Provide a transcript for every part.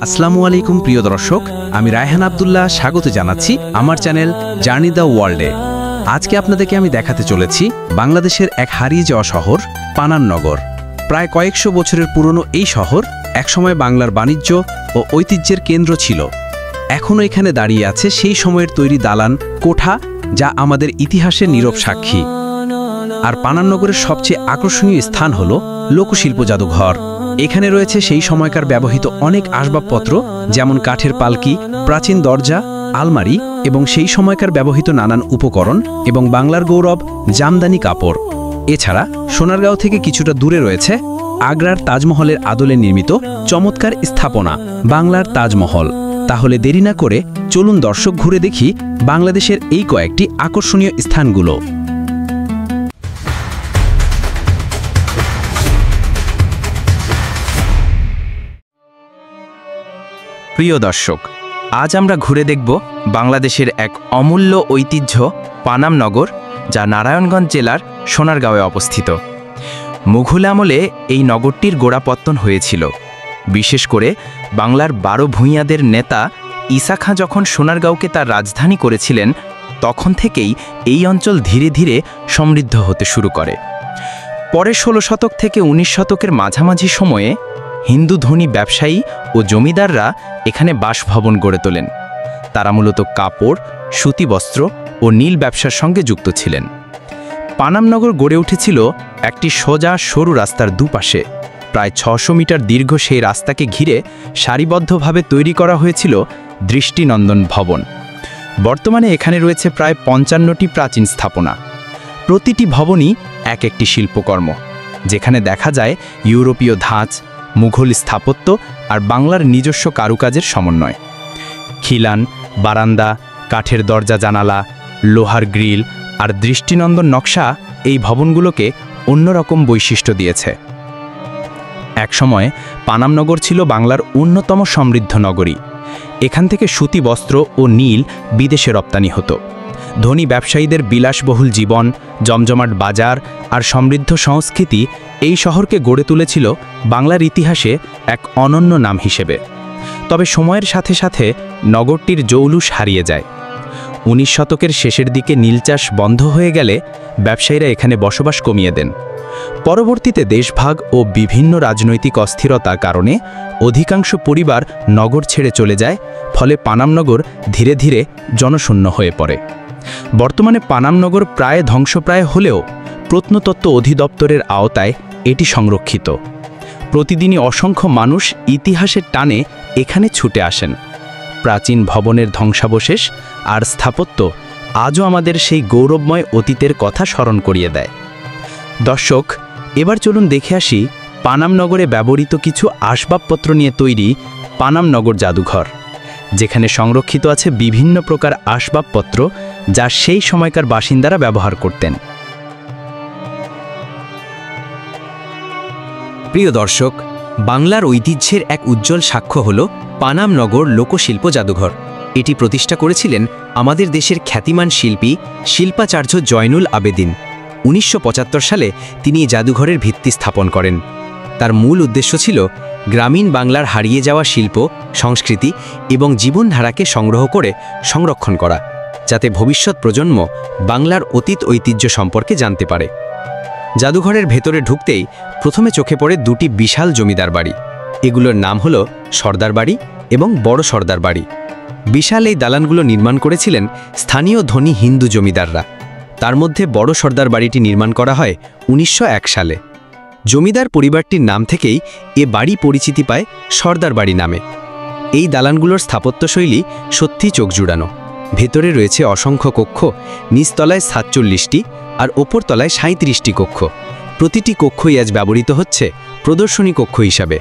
আসসালামু আলাইকুম প্রিয় দর্শক, আমি রায়হান আব্দুল্লাহ স্বাগত জানাচ্ছি আমার চ্যানেল জার্নি দ্য ওয়ার্ল্ডে। আজকে আপনাদেরকে আমি দেখাতে চলেছি বাংলাদেশের এক হারিয়ে যাওয়া শহর পানামনগর। প্রায় কয়েকশো বছরের পুরনো এই শহর একসময় বাংলার বাণিজ্য ও ঐতিহ্যের কেন্দ্র ছিল। এখনও এখানে দাঁড়িয়ে আছে সেই সময়ের তৈরি দালান কোঠা, যা আমাদের ইতিহাসের নীরব সাক্ষী। আর পানামনগরের সবচেয়ে আকর্ষণীয় স্থান হল লোকশিল্প জাদুঘর। এখানে রয়েছে সেই সময়কার ব্যবহৃত অনেক আসবাবপত্র, যেমন কাঠের পালকি, প্রাচীন দরজা, আলমারি এবং সেই সময়কার ব্যবহৃত নানান উপকরণ এবং বাংলার গৌরব জামদানি কাপড়। এছাড়া সোনারগাঁও থেকে কিছুটা দূরে রয়েছে আগ্রার তাজমহলের আদলে নির্মিত চমৎকার স্থাপনা বাংলার তাজমহল। তাহলে দেরি না করে চলুন দর্শক ঘুরে দেখি বাংলাদেশের এই কয়েকটি আকর্ষণীয় স্থানগুলো। প্রিয় দর্শক, আজ আমরা ঘুরে দেখব বাংলাদেশের এক অমূল্য ঐতিহ্য পানামনগর, যা নারায়ণগঞ্জ জেলার সোনারগাঁওয়ে অবস্থিত। মুঘল আমলে এই নগরটির গোড়াপত্তন হয়েছিল। বিশেষ করে বাংলার 12 ভূঁইয়াদের নেতা ঈসা খাঁ যখন সোনারগাঁওকে তার রাজধানী করেছিলেন, তখন থেকেই এই অঞ্চল ধীরে ধীরে সমৃদ্ধ হতে শুরু করে। পরে 16 শতক থেকে 19 শতকের মাঝামাঝি সময়ে হিন্দু ধনী ব্যবসায়ী ও জমিদাররা এখানে বাসভবন গড়ে তোলেন। তারা মূলত কাপড়, সুতি বস্ত্র ও নীল ব্যবসার সঙ্গে যুক্ত ছিলেন। পানামনগর গড়ে উঠেছিল একটি সোজা সরু রাস্তার দুপাশে। প্রায় 600 মিটার দীর্ঘ সেই রাস্তাকে ঘিরে সারিবদ্ধভাবে তৈরি করা হয়েছিল দৃষ্টিনন্দন ভবন। বর্তমানে এখানে রয়েছে প্রায় 55টি প্রাচীন স্থাপনা। প্রতিটি ভবনই এক একটি শিল্পকর্ম, যেখানে দেখা যায় ইউরোপীয় ধাঁচ, মুঘল স্থাপত্য আর বাংলার নিজস্ব কারুকাজের সমন্বয়। খিলান, বারান্দা, কাঠের দরজা জানালা, লোহার গ্রিল আর দৃষ্টিনন্দন নকশা এই ভবনগুলোকে অন্যরকম বৈশিষ্ট্য দিয়েছে। একসময় পানামনগর ছিল বাংলার অন্যতম সমৃদ্ধ নগরী। এখান থেকে সুতি বস্ত্র ও নীল বিদেশে রপ্তানি হতো। ধনী ব্যবসায়ীদের বিলাসবহুল জীবন, জমজমাট বাজার আর সমৃদ্ধ সংস্কৃতি এই শহরকে গড়ে তুলেছিল বাংলার ইতিহাসে এক অনন্য নাম হিসেবে। তবে সময়ের সাথে সাথে নগরটির জৌলুস হারিয়ে যায়। 19 শতকের শেষের দিকে নীল চাষ বন্ধ হয়ে গেলে ব্যবসায়ীরা এখানে বসবাস কমিয়ে দেন। পরবর্তীতে দেশভাগ ও বিভিন্ন রাজনৈতিক অস্থিরতার কারণে অধিকাংশ পরিবার নগর ছেড়ে চলে যায়, ফলে পানামনগর ধীরে ধীরে জনশূন্য হয়ে পড়ে। বর্তমানে পানামনগর প্রায় ধ্বংসপ্রায় হলেও প্রত্নতত্ত্ব অধিদপ্তরের আওতায় এটি সংরক্ষিত। প্রতিদিনই অসংখ্য মানুষ ইতিহাসের টানে এখানে ছুটে আসেন। প্রাচীন ভবনের ধ্বংসাবশেষ আর স্থাপত্য আজও আমাদের সেই গৌরবময় অতীতের কথা স্মরণ করিয়ে দেয়। দর্শক, এবার চলুন দেখে আসি পানামনগরে ব্যবহৃত কিছু আসবাবপত্র নিয়ে তৈরি পানামনগর জাদুঘর, যেখানে সংরক্ষিত আছে বিভিন্ন প্রকার আসবাবপত্র যা সেই সময়কার বাসিন্দারা ব্যবহার করতেন। প্রিয় দর্শক, বাংলার ঐতিহ্যের এক উজ্জ্বল সাক্ষ্য হল পানামনগর লোকশিল্প জাদুঘর। এটি প্রতিষ্ঠা করেছিলেন আমাদের দেশের খ্যাতিমান শিল্পী শিল্পাচার্য জয়নুল আবেদিন। 1975 সালে তিনি এই জাদুঘরের ভিত্তি স্থাপন করেন। তার মূল উদ্দেশ্য ছিল গ্রামীণ বাংলার হারিয়ে যাওয়া শিল্প, সংস্কৃতি এবং জীবনধারাকে সংগ্রহ করে সংরক্ষণ করা, যাতে ভবিষ্যৎ প্রজন্ম বাংলার অতীত ঐতিহ্য সম্পর্কে জানতে পারে। জাদুঘরের ভেতরে ঢুকতেই প্রথমে চোখে পড়ে দুটি বিশাল জমিদার বাড়ি। এগুলোর নাম হলো সর্দার বাড়ি এবং বড় সর্দার বাড়ি। বিশাল এই দালানগুলো নির্মাণ করেছিলেন স্থানীয় ধনী হিন্দু জমিদাররা। তার মধ্যে বড় সর্দার বাড়িটি নির্মাণ করা হয় 1901 সালে। জমিদার পরিবারটির নাম থেকেই এ বাড়ি পরিচিতি পায় সর্দার বাড়ি নামে। এই দালানগুলোর স্থাপত্যশৈলী সত্যি চোখ জুড়ানো। ভেতরে রয়েছে অসংখ্য কক্ষ, নিচতলায় 47টি আর ওপরতলায় 37টি কক্ষ। প্রতিটি কক্ষই আজ ব্যবহৃত হচ্ছে প্রদর্শনী কক্ষ হিসাবে,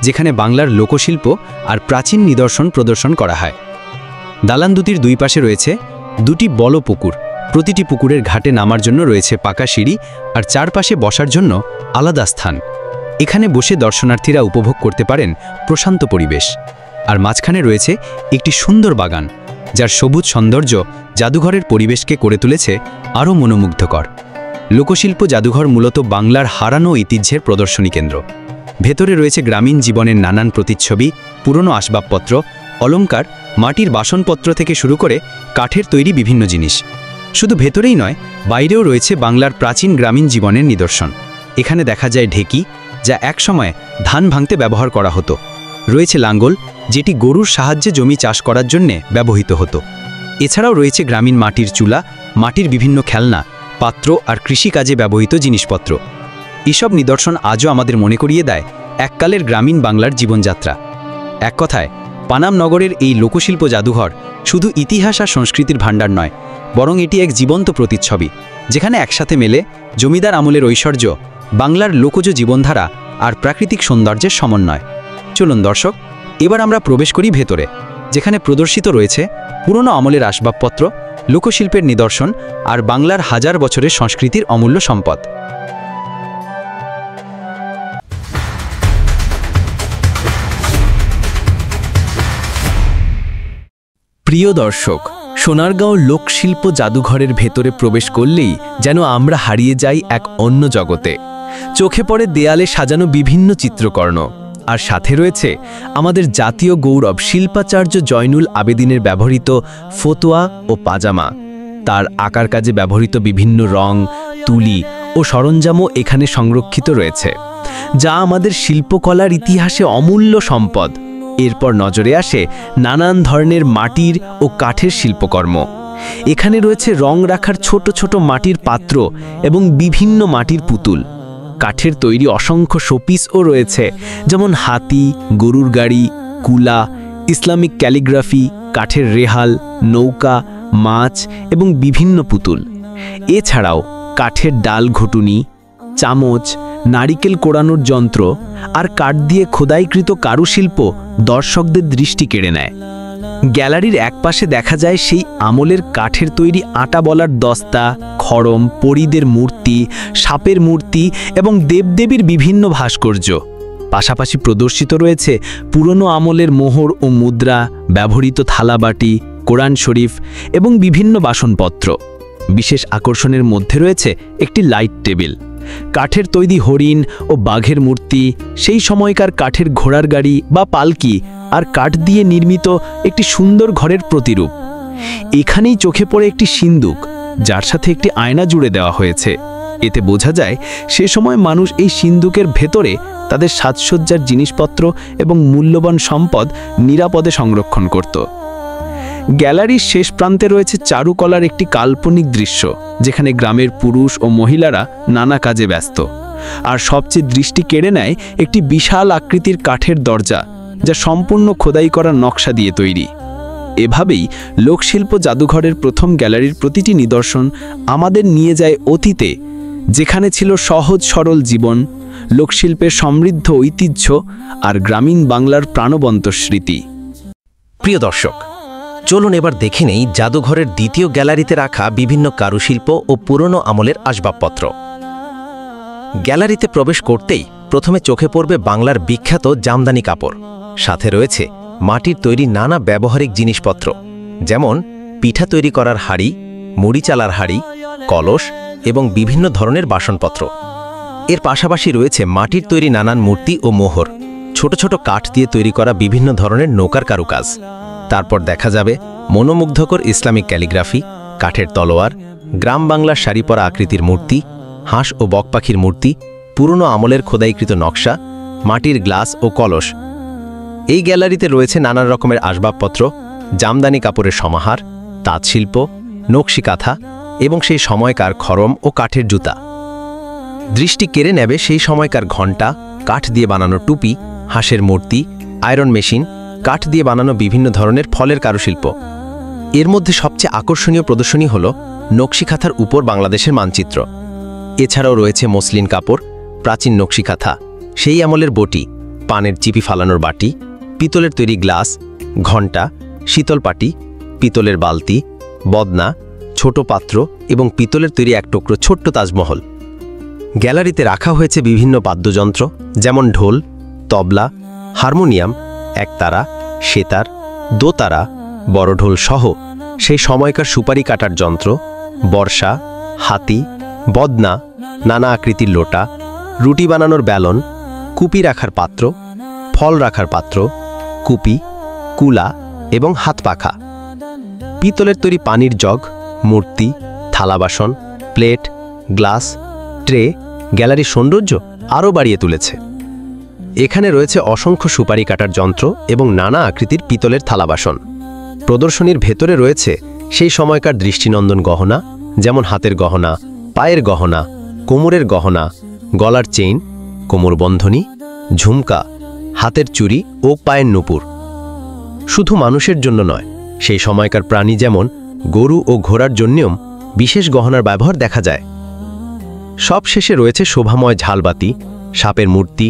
যেখানে বাংলার লোকশিল্প আর প্রাচীন নিদর্শন প্রদর্শন করা হয়। দালান দুটির দুই পাশে রয়েছে দুটি বড় পুকুর। প্রতিটি পুকুরের ঘাটে নামার জন্য রয়েছে পাকা সিঁড়ি আর চারপাশে বসার জন্য আলাদা স্থান। এখানে বসে দর্শনার্থীরা উপভোগ করতে পারেন প্রশান্ত পরিবেশ। আর মাঝখানে রয়েছে একটি সুন্দর বাগান, যার সবুজ সৌন্দর্য জাদুঘরের পরিবেশকে করে তুলেছে আরও মনোমুগ্ধকর। লোকশিল্প জাদুঘর মূলত বাংলার হারানো ঐতিহ্যের প্রদর্শনী কেন্দ্র। ভেতরে রয়েছে গ্রামীণ জীবনের নানান প্রতিচ্ছবি, পুরনো আসবাবপত্র, অলংকার, মাটির বাসনপত্র থেকে শুরু করে কাঠের তৈরি বিভিন্ন জিনিস। শুধু ভেতরেই নয়, বাইরেও রয়েছে বাংলার প্রাচীন গ্রামীণ জীবনের নিদর্শন। এখানে দেখা যায় ঢেকি, যা একসময় ধান ভাঙতে ব্যবহার করা হতো। রয়েছে লাঙ্গল, যেটি গরুর সাহায্যে জমি চাষ করার জন্যে ব্যবহৃত হতো। এছাড়াও রয়েছে গ্রামীণ মাটির চুলা, মাটির বিভিন্ন খেলনা, পাত্র আর কৃষিকাজে ব্যবহৃত জিনিসপত্র। এসব নিদর্শন আজও আমাদের মনে করিয়ে দেয় এককালের গ্রামীণ বাংলার জীবনযাত্রা। এক কথায়, পানাম নগরের এই লোকশিল্প জাদুঘর শুধু ইতিহাস আর সংস্কৃতির ভাণ্ডার নয়, বরং এটি এক জীবন্ত প্রতিচ্ছবি, যেখানে একসাথে মেলে জমিদার আমলের ঐশ্বর্য, বাংলার লোকজ জীবনধারা আর প্রাকৃতিক সৌন্দর্যের সমন্বয়। চলুন দর্শক, এবার আমরা প্রবেশ করি ভেতরে, যেখানে প্রদর্শিত রয়েছে পুরনো আমলের আসবাবপত্র, লোকশিল্পের নিদর্শন আর বাংলার হাজার বছরের সংস্কৃতির অমূল্য সম্পদ। প্রিয় দর্শক, সোনারগাঁও লোকশিল্প জাদুঘরের ভেতরে প্রবেশ করলেই যেন আমরা হারিয়ে যাই এক অন্য জগতে। চোখে পড়ে দেয়ালে সাজানো বিভিন্ন চিত্রকর্ণ, আর সাথে রয়েছে আমাদের জাতীয় গৌরব শিল্পাচার্য জয়নুল আবেদিনের ব্যবহৃত ফতোয়া ও পাজামা। তার আকার কাজে ব্যবহৃত বিভিন্ন রং, তুলি ও সরঞ্জামও এখানে সংরক্ষিত রয়েছে, যা আমাদের শিল্পকলার ইতিহাসে অমূল্য সম্পদ। এরপর নজরে আসে নানান ধরনের মাটির ও কাঠের শিল্পকর্ম। এখানে রয়েছে রং রাখার ছোট ছোট মাটির পাত্র এবং বিভিন্ন মাটির পুতুল। কাঠের তৈরি অসংখ্য শোপিসও রয়েছে, যেমন হাতি, গরুর গাড়ি, কুলা, ইসলামিক ক্যালিগ্রাফি, কাঠের রেহাল, নৌকা, মাছ এবং বিভিন্ন পুতুল। এছাড়াও কাঠের ডাল ঘুটুনি, চামচ, নারিকেল কোড়ানোর যন্ত্র আর কাঠ দিয়ে খোদাইকৃত কারুশিল্প দর্শকদের দৃষ্টি কেড়ে নেয়। গ্যালারির একপাশে দেখা যায় সেই আমলের কাঠের তৈরি আটা বলার দস্তা, খড়ম, পরীদের মূর্তি, সাপের মূর্তি এবং দেবদেবীর বিভিন্ন ভাস্কর্য। পাশাপাশি প্রদর্শিত রয়েছে পুরনো আমলের মোহর ও মুদ্রা, ব্যবহৃত থালাবাটি, কোরআন শরীফ এবং বিভিন্ন বাসনপত্র। বিশেষ আকর্ষণের মধ্যে রয়েছে একটি লাইট টেবিল, কাঠের তৈরি হরিণ ও বাঘের মূর্তি, সেই সময়কার কাঠের ঘোড়ার গাড়ি বা পালকি আর কাঠ দিয়ে নির্মিত একটি সুন্দর ঘরের প্রতিরূপ। এখানেই চোখে পড়ে একটি সিন্দুক, যার সাথে একটি আয়না জুড়ে দেওয়া হয়েছে। এতে বোঝা যায় সে সময় মানুষ এই সিন্দুকের ভেতরে তাদের সাজসজ্জার জিনিসপত্র এবং মূল্যবান সম্পদ নিরাপদে সংরক্ষণ করত। গ্যালারির শেষ প্রান্তে রয়েছে চারুকলার একটি কাল্পনিক দৃশ্য, যেখানে গ্রামের পুরুষ ও মহিলারা নানা কাজে ব্যস্ত। আর সবচেয়ে দৃষ্টি কেড়ে নেয় একটি বিশাল আকৃতির কাঠের দরজা, যা সম্পূর্ণ খোদাই করা নকশা দিয়ে তৈরি। এভাবেই লোকশিল্প জাদুঘরের প্রথম গ্যালারির প্রতিটি নিদর্শন আমাদের নিয়ে যায় অতীতে, যেখানে ছিল সহজ সরল জীবন, লোকশিল্পের সমৃদ্ধ ঐতিহ্য আর গ্রামীণ বাংলার প্রাণবন্ত স্মৃতি। প্রিয় দর্শক, চলুন এবার দেখে নেই জাদুঘরের দ্বিতীয় গ্যালারিতে রাখা বিভিন্ন কারুশিল্প ও পুরনো আমলের আসবাবপত্র। গ্যালারিতে প্রবেশ করতেই প্রথমে চোখে পড়বে বাংলার বিখ্যাত জামদানি কাপড়। সাথে রয়েছে মাটির তৈরি নানা ব্যবহারিক জিনিসপত্র, যেমন পিঠা তৈরি করার হাঁড়ি, মুড়ি চালার হাঁড়ি, কলস এবং বিভিন্ন ধরনের বাসনপত্র। এর পাশাপাশি রয়েছে মাটির তৈরি নানান মূর্তি ও মোহর, ছোট ছোট কাঠ দিয়ে তৈরি করা বিভিন্ন ধরনের নৌকার কারুকাজ। তারপর দেখা যাবে মনোমুগ্ধকর ইসলামিক ক্যালিগ্রাফি, কাঠের তলোয়ার, গ্রাম বাংলার শাড়ি পরা আকৃতির মূর্তি, হাঁস ও বক পাখির মূর্তি, পুরনো আমলের খোদাইকৃত নকশা, মাটির গ্লাস ও কলস। এই গ্যালারিতে রয়েছে নানান রকমের আসবাবপত্র, জামদানি কাপড়ের সমাহার, তাঁতশিল্প, নকশি কাঁথা এবং সেই সময়কার খড়ম ও কাঠের জুতা। দৃষ্টি কেড়ে নেবে সেই সময়কার ঘণ্টা, কাঠ দিয়ে বানানো টুপি, হাঁসের মূর্তি, আয়রন মেশিন, কাঠ দিয়ে বানানো বিভিন্ন ধরনের ফলের কারুশিল্প। এর মধ্যে সবচেয়ে আকর্ষণীয় প্রদর্শনী হল নকশিকাঁথার উপর বাংলাদেশের মানচিত্র। এছাড়াও রয়েছে মসলিন কাপড়, প্রাচীন নকশিকাঁথা, সেই আমলের বটি, পানের চিপি ফালানোর বাটি, পিতলের তৈরি গ্লাস, ঘণ্টা, শীতল পাটি, পিতলের বালতি, বদনা, ছোট পাত্র এবং পিতলের তৈরি এক টুকরো ছোট্ট তাজমহল। গ্যালারিতে রাখা হয়েছে বিভিন্ন বাদ্যযন্ত্র, যেমন ঢোল, তবলা, হারমোনিয়াম, একতারা, সেতার, দোতারা, বড় ঢোল সহ সেই সময়কার সুপারি কাটার যন্ত্র, বর্ষা, হাতি, বদনা, নানা আকৃতির লোটা, রুটি বানানোর ব্যালন, কুপি রাখার পাত্র, ফল রাখার পাত্র, কুপি, কুলা এবং হাত পাখা, পিতলের তৈরি পানির জগ, মূর্তি, থালা বাসন, প্লেট, গ্লাস, ট্রে গ্যালারির সৌন্দর্য আরও বাড়িয়ে তুলেছে। এখানে রয়েছে অসংখ্য সুপারি কাটার যন্ত্র এবং নানা আকৃতির পিতলের থালা বাসন। প্রদর্শনীর ভেতরে রয়েছে সেই সময়কার দৃষ্টিনন্দন গহনা, যেমন হাতের গহনা, পায়ের গহনা, কোমরের গহনা, গলার চেইন, কোমরবন্ধনী, ঝুমকা, হাতের চুড়ি ও পায়ের নুপুর। শুধু মানুষের জন্য নয়, সেই সময়কার প্রাণী যেমন গরু ও ঘোড়ার জন্যেও বিশেষ গহনার ব্যবহার দেখা যায়। সব শেষে রয়েছে শোভাময় ঝালবাতি, সাপের মূর্তি,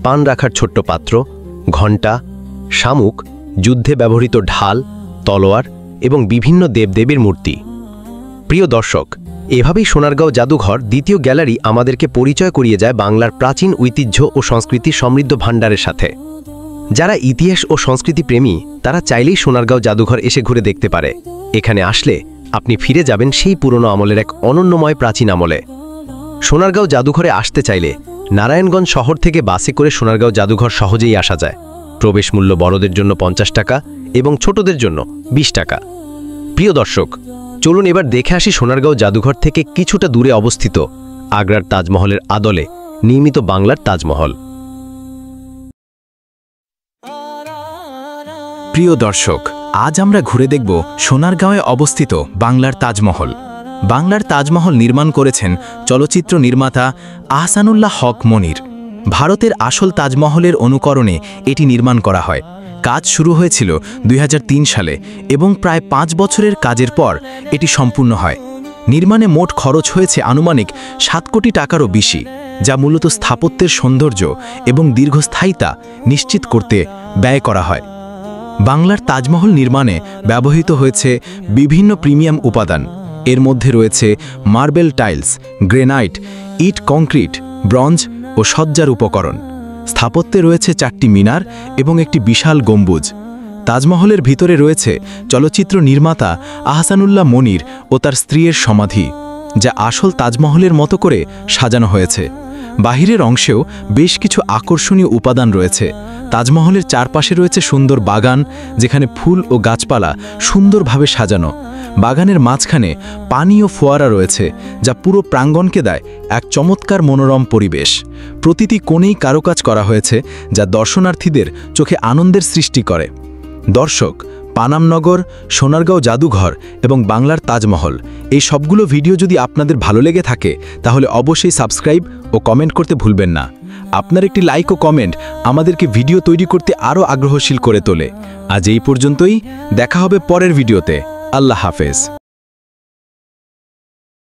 পান রাখার ছোট্ট পাত্র, ঘণ্টা, শামুক, যুদ্ধে ব্যবহৃত ঢাল, তলোয়ার এবং বিভিন্ন দেবদেবীর মূর্তি। প্রিয় দর্শক, এভাবেই সোনারগাঁও জাদুঘর দ্বিতীয় গ্যালারি আমাদেরকে পরিচয় করিয়ে যায় বাংলার প্রাচীন ঐতিহ্য ও সংস্কৃতির সমৃদ্ধ ভাণ্ডারের সাথে। যারা ইতিহাস ও সংস্কৃতি প্রেমী তারা চাইলেই সোনারগাঁও জাদুঘর এসে ঘুরে দেখতে পারে। এখানে আসলে আপনি ফিরে যাবেন সেই পুরনো আমলের এক অনন্যময় প্রাচীন আমলে। সোনারগাঁও জাদুঘরে আসতে চাইলে নারায়ণগঞ্জ শহর থেকে বাসে করে সোনারগাঁও জাদুঘর সহজেই আসা যায়। প্রবেশ মূল্য বড়দের জন্য 50 টাকা এবং ছোটদের জন্য 20 টাকা। প্রিয় দর্শক, চলুন এবার দেখে আসি সোনারগাঁও জাদুঘর থেকে কিছুটা দূরে অবস্থিত আগ্রার তাজমহলের আদলে নির্মিত বাংলার তাজমহল। প্রিয় দর্শক, আজ আমরা ঘুরে দেখব সোনারগাঁওয়ে অবস্থিত বাংলার তাজমহল। বাংলার তাজমহল নির্মাণ করেছেন চলচ্চিত্র নির্মাতা আহসানুল্লাহ হক মনির। ভারতের আসল তাজমহলের অনুকরণে এটি নির্মাণ করা হয়। কাজ শুরু হয়েছিল 2003 সালে এবং প্রায় 5 বছরের কাজের পর এটি সম্পূর্ণ হয়। নির্মাণে মোট খরচ হয়েছে আনুমানিক 7 কোটি টাকারও বেশি, যা মূলত স্থাপত্যের সৌন্দর্য এবং দীর্ঘস্থায়িতা নিশ্চিত করতে ব্যয় করা হয়। বাংলার তাজমহল নির্মাণে ব্যবহৃত হয়েছে বিভিন্ন প্রিমিয়াম উপাদান। এর মধ্যে রয়েছে মার্বেল টাইলস, গ্রেনাইট, ইট কংক্রিট, ব্রঞ্জ ও সজ্জার উপকরণ। স্থাপত্যে রয়েছে 4টি মিনার এবং একটি বিশাল গম্বুজ। তাজমহলের ভিতরে রয়েছে চলচ্চিত্র নির্মাতা আহসানুল্লাহ মনির ও তার স্ত্রীর সমাধি, যা আসল তাজমহলের মতো করে সাজানো হয়েছে। বাহিরের অংশেও বেশ কিছু আকর্ষণীয় উপাদান রয়েছে। তাজমহলের চারপাশে রয়েছে সুন্দর বাগান, যেখানে ফুল ও গাছপালা সুন্দরভাবে সাজানো। বাগানের মাঝখানে পানি ও ফোয়ারা রয়েছে, যা পুরো প্রাঙ্গণকে দেয় এক চমৎকার মনোরম পরিবেশ। প্রতিটি কোণেই কারুকাজ করা হয়েছে, যা দর্শনার্থীদের চোখে আনন্দের সৃষ্টি করে। দর্শক, পানামনগর, সোনারগাঁও জাদুঘর এবং বাংলার তাজমহল, এই সবগুলো ভিডিও যদি আপনাদের ভালো লেগে থাকে তাহলে অবশ্যই সাবস্ক্রাইব ও কমেন্ট করতে ভুলবেন না। আপনার একটি লাইক ও কমেন্ট আমাদেরকে ভিডিও তৈরি করতে আরও আগ্রহশীল করে তোলে। আজ এই পর্যন্তই, দেখা হবে পরের ভিডিওতে। আল্লাহ হাফেজ।